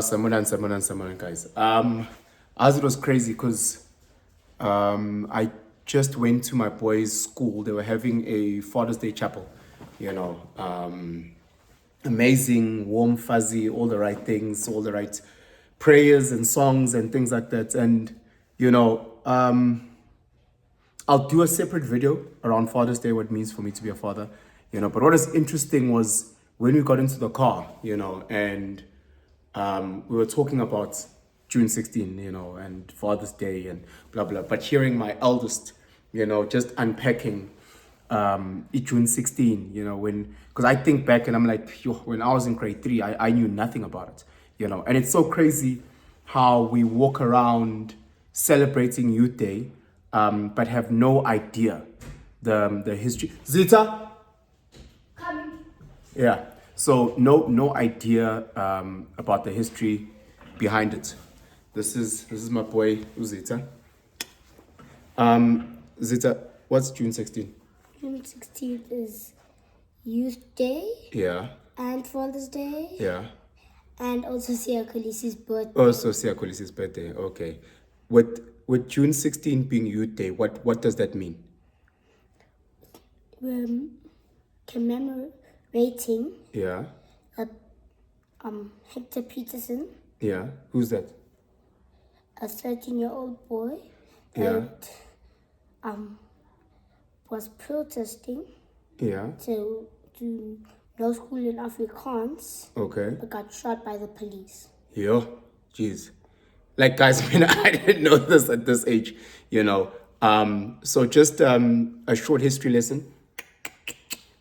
Someone, guys. As it was crazy because I just went to my boys' school. They were having a Father's Day chapel, you know. Amazing, warm, fuzzy, all the right things, all the right prayers and songs and things like that. And, you know, I'll do a separate video around Father's Day, what it means for me to be a father, you know. But what is interesting was when we got into the car, you know, and we were talking about June 16, you know, and Father's Day and blah, blah. But hearing my eldest, you know, just unpacking June 16, you know, because I think back and I'm like, yo, when I was in grade 3, I knew nothing about it, you know. And it's so crazy how we walk around celebrating Youth Day, but have no idea the history. Zitha? Coming. Yeah. So no idea about the history behind it. This is my boy Zitha. Zitha, what's June 16? June 16th is Youth Day. Yeah. And Father's Day. Yeah. And also Sia Khaleesi's birthday. Also Sia Khaleesi's birthday. Okay. With June 16 being Youth Day, what does that mean? Commemorating. Yeah. Hector Peterson. Yeah. Who's that? A 13-year-old boy. Yeah. That was protesting. Yeah. To no school in Afrikaans. Okay. But got shot by the police. Yo, jeez. Like, guys, I mean, I didn't know this at this age, you know. So just a short history lesson.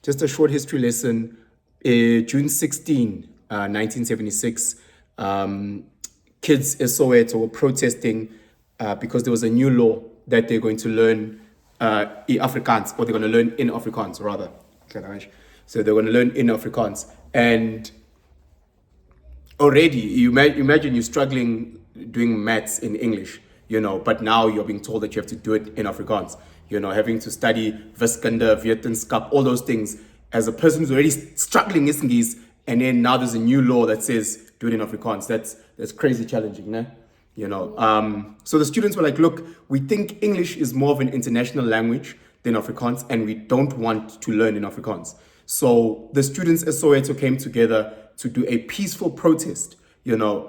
Just a short history lesson. June 16, 1976, kids in Soweto were protesting because there was a new law that they're going to learn Afrikaans, or they're going to learn in Afrikaans, rather. So they're going to learn in Afrikaans. And already, you imagine you're struggling doing maths in English, you know, but now you're being told that you have to do it in Afrikaans, you know, having to study Wiskunde, Wetenskap, all those things as a person who's already struggling Isingese, and then now there's a new law that says do it in Afrikaans. That's crazy challenging, né? You know. So the students were like, look, we think English is more of an international language than Afrikaans, and we don't want to learn in Afrikaans. So the students at Soweto came together to do a peaceful protest, you know,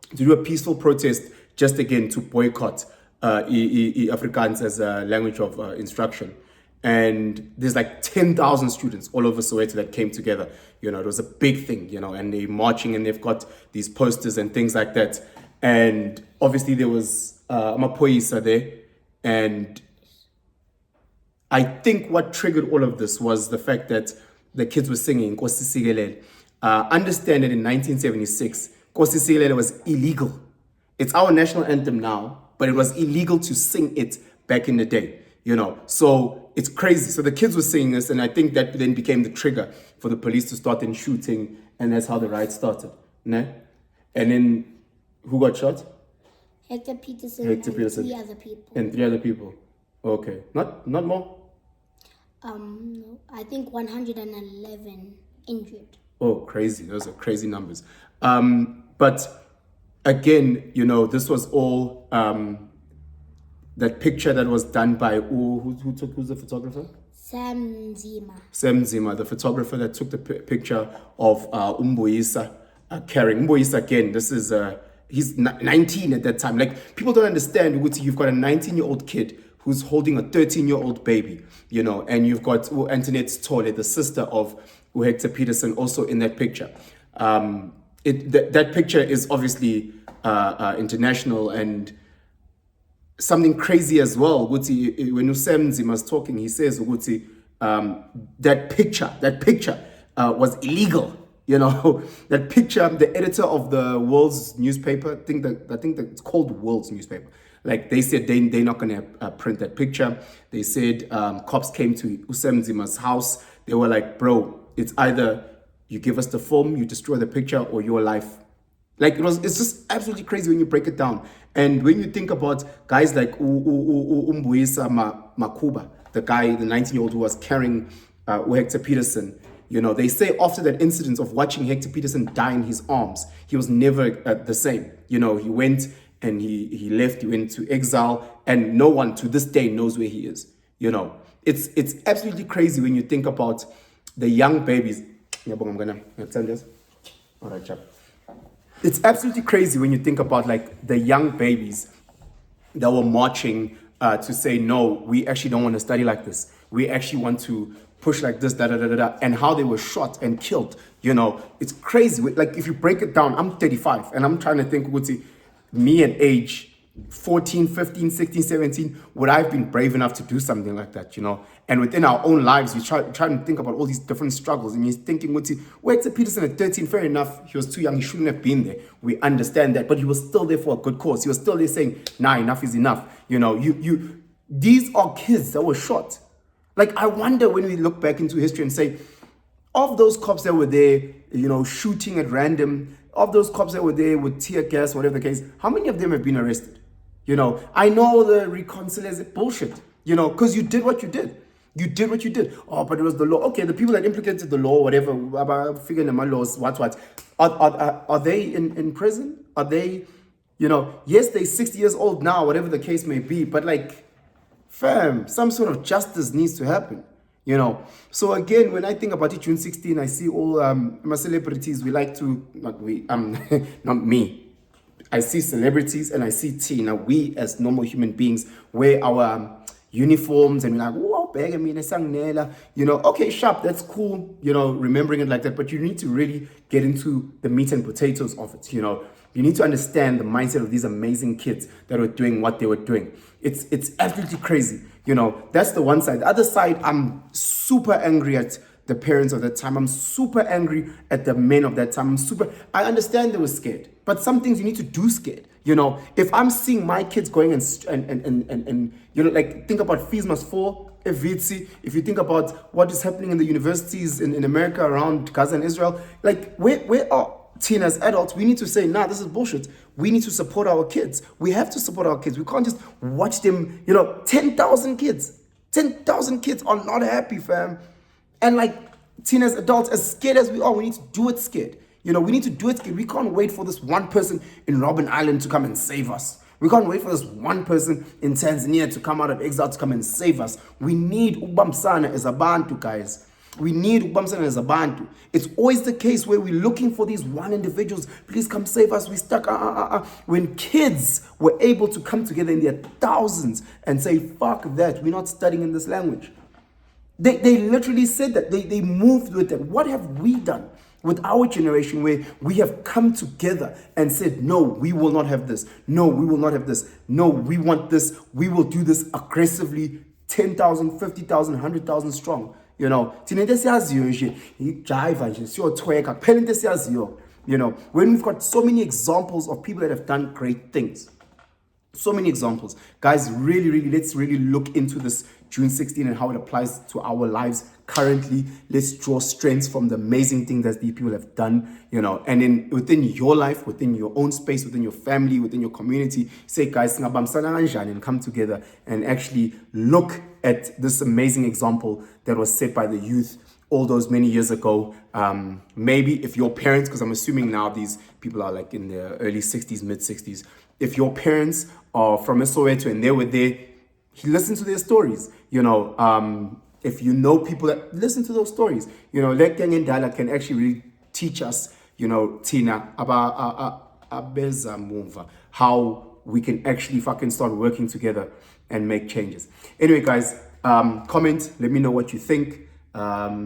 to do a peaceful protest just again to boycott Afrikaans as a language of instruction. And there's like 10,000 students all over Soweto that came together. You know, it was a big thing, you know, and they're marching and they've got these posters and things like that. And obviously there was Amapoisa there. And I think what triggered all of this was the fact that the kids were singing Nkosi Sikelel. Understand that in 1976, Nkosi Sikelel was illegal. It's our national anthem now, but it was illegal to sing it back in the day, you know. So it's crazy. So the kids were singing this, and I think that then became the trigger for the police to start in shooting, and that's how the riot started. Ne? And then who got shot? Hector Peterson. Hector and Peterson. 3 other people. And 3 other people. Okay. Not more? No, I think 111 injured. Oh, crazy. Those are crazy numbers. But again, you know, this was all that picture that was done by who's the photographer? Sam Zima. Sam Zima, the photographer that took the picture of Umboisa carrying. Umboisa, again, this is he's 19 at that time. Like, people don't understand, you've got a 19-year-old kid who's holding a 13-year-old baby, you know, and you've got Antoinette Tole, the sister of Hector Peterson, also in that picture. That picture is obviously international, and something crazy as well. When Usam Zima's talking, he says that picture was illegal. You know, that picture, the editor of the World's newspaper, I think that it's called World's newspaper. Like, they said they're not going to print that picture. They said cops came to Usam Zima's house. They were like, bro, it's either you give us the film, you destroy the picture, or your life. Like, it's just absolutely crazy when you break it down. And when you think about guys like Umbuisa Makuba, the guy, the 19-year-old who was carrying Hector Peterson, You know, they say after that incident of watching Hector Peterson die in his arms, he was never the same. You know, he went and he left, he went to exile, and no one to this day knows where he is. You know, it's absolutely crazy when you think about the young babies. Yeah, but I'm gonna turn this. All right, chap. It's absolutely crazy when you think about like the young babies that were marching to say, no, we actually don't want to study like this. We actually want to push like this, da da da da da, and how they were shot and killed. You know, it's crazy. Like if you break it down, I'm 35 and I'm trying to think, me at age 14, 15, 16, 17, would I have been brave enough to do something like that, you know? And within our own lives, you try to think about all these different struggles, and you're thinking, where's Peterson at 13? Fair enough, he was too young, he shouldn't have been there. We understand that, but he was still there for a good cause. He was still there saying, nah, enough is enough. You know, these are kids that were shot. Like, I wonder when we look back into history and say, of those cops that were there, you know, shooting at random, of those cops that were there with tear gas, whatever the case, how many of them have been arrested? You know, I know the reconciliation bullshit, you know, because you did what you did. You did what you did. Oh, but it was the law. Okay, the people that implicated the law, whatever, figuring my laws, what. Are they in prison? Are they, you know, yes, they're 60 years old now, whatever the case may be, but like, fam, some sort of justice needs to happen, you know. So again, when I think about it, June 16, I see all my celebrities. We like to, not we, not me. I see celebrities and I see Tina. We as normal human beings wear our uniforms and we're like, oh, beg me, you know, okay, sharp, that's cool, you know, remembering it like that. But you need to really get into the meat and potatoes of it, you know. You need to understand the mindset of these amazing kids that were doing what they were doing. It's absolutely crazy, you know. That's the one side. The other side, I'm super angry at the parents of that time. I'm super angry at the men of that time. I understand they were scared, but some things you need to do scared. You know, if I'm seeing my kids going and you know, like, think about fees must fall, Evitsi, if you think about what is happening in the universities in America around Gaza and Israel, like, where are teen as adults? We need to say, nah, this is bullshit. We need to support our kids. We have to support our kids. We can't just watch them, you know, 10,000 kids. 10,000 kids are not happy, fam. And like, teenage adults, as scared as we are, we need to do it scared. You know, we need to do it scared. We can't wait for this one person in Robben Island to come and save us. We can't wait for this one person in Tanzania to come out of exile to come and save us. We need Ubamsana as a bantu, guys. We need Ubamsana as a bantu. It's always the case where we're looking for these one individuals. Please come save us. We stuck. When kids were able to come together in their thousands and say, fuck that, we're not studying in this language. They literally said that. They moved with it. What have we done with our generation where we have come together and said, no, we will not have this. No, we will not have this. No, we want this. We will do this aggressively, 10,000, 50,000, 100,000 strong. You know, you know, when we've got so many examples of people that have done great things. So many examples. Guys, really, let's really look into this June 16 and how it applies to our lives currently. Let's draw strengths from the amazing things that these people have done, you know, and within your life, within your own space, within your family, within your community, say, guys, and come together and actually look at this amazing example that was set by the youth all those many years ago. Maybe if your parents, because I'm assuming now these people are like in their early 60s, mid 60s, if your parents are from Soweto and they were there, listen to their stories. You know, if you know people that listen to those stories, you know, Lekeng and Dala can actually really teach us, you know, Tina, about how we can actually fucking start working together and make changes. Anyway, guys, comment, let me know what you think. Let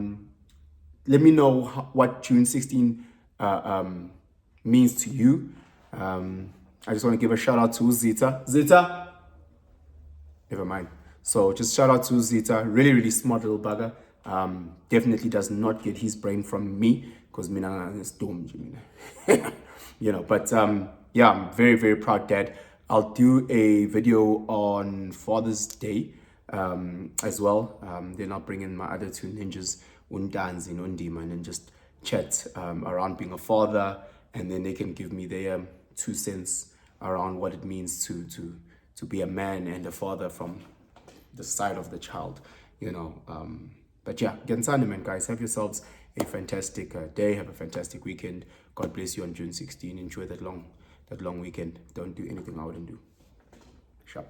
me know what June 16 means to you. I just want to give a shout out to Zitha. Zitha? Never mind. So just shout out to Zitha. Really smart little bugger. Definitely does not get his brain from me because mina is dumb. You know, but yeah, I'm very proud dad. I'll do a video on Father's Day as well. Then I'll bring in my other two ninjas, Undanzi and Undiman, and just chat around being a father, and then they can give me their 2 cents around what it means to be a man and a father from the side of the child, you know. But yeah, get inside, man, guys. Have yourselves a fantastic day. Have a fantastic weekend. God bless you on June 16. Enjoy that long weekend. Don't do anything I wouldn't do. Sharp.